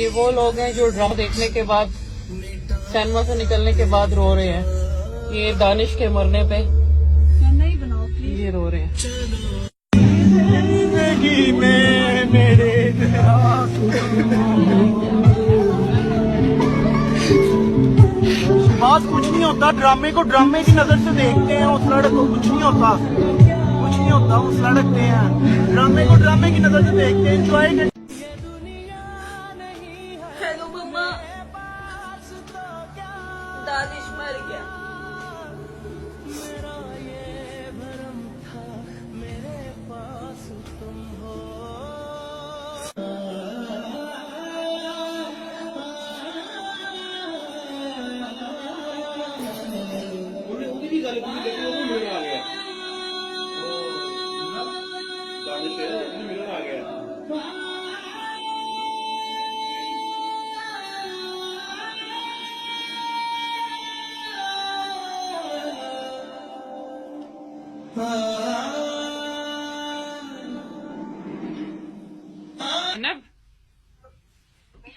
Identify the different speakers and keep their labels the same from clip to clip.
Speaker 1: ये वो लोग हैं जो ड्रामा देखने के बाद सिनेमा से निकलने के बाद रो रहे हैं। ये दानिश के मरने पे
Speaker 2: नहीं बनाओ प्लीज।
Speaker 1: ये रो रहे हैं।
Speaker 3: बात कुछ नहीं होता, ड्रामे को ड्रामे की नजर से देखते हैं, उस लड़क को कुछ नहीं होता, कुछ नहीं होता, उस लड़कते हैं, ड्रामे को ड्रामे की नजर से देखते हैं, एंजॉय करते हैं।
Speaker 2: हेलो मम्मा, दानिश मर गया।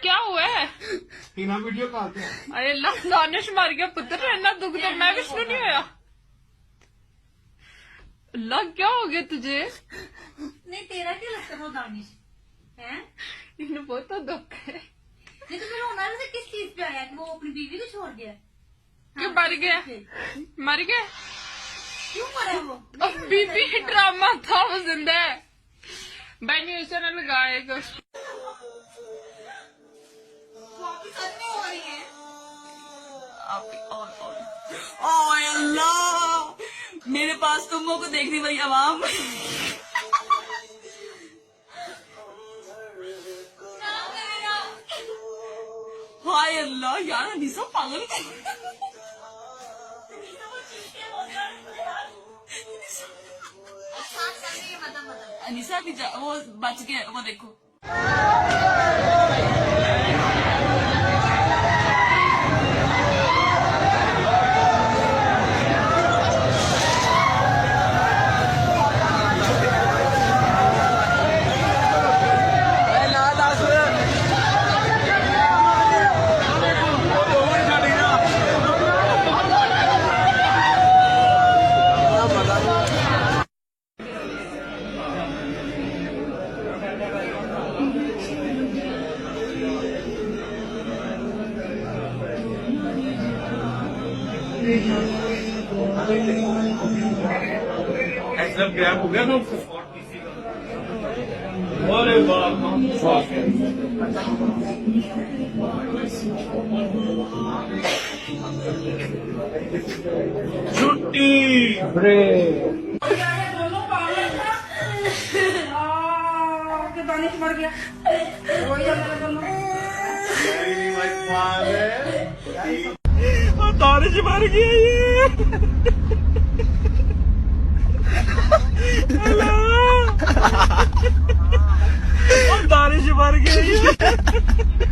Speaker 1: क्या हुआ है?
Speaker 3: वीडियो कहा था।
Speaker 1: अरे अल्लाह, दानिश मर गया पुत्र, इतना दुख तो मैं विष्णु नहीं होया। अल्लाह क्या हो गया तुझे?
Speaker 2: नहीं तेरा क्या लगता वो दानिश है?
Speaker 1: इन्हें बहुत तो दुख है।
Speaker 2: नहीं तो फिर रोना से किस चीज पे आया कि वो अपनी बीवी को छोड़ गया?
Speaker 1: क्यों मर गया? मर गया?
Speaker 2: क्यों मरा वो?
Speaker 1: अब बीबी ड्रामा था, वो जिंदा है। मैंने उसे न लगाएगा।
Speaker 2: ओए अल्लाह, मेरे पास तुम लोगों को देखने वाली आवाम। हाय अल्लाह यार, अनीसा पागल है। अनीसा भी वो बच गया, वो देखो।
Speaker 3: ऐसा क्रैप हो गया ना उसका स्पॉट पीसी का। अरे बाप छुट्टी
Speaker 2: दानिश मर गया।
Speaker 3: दानिश मर गया ये। दानिश मर गया ये।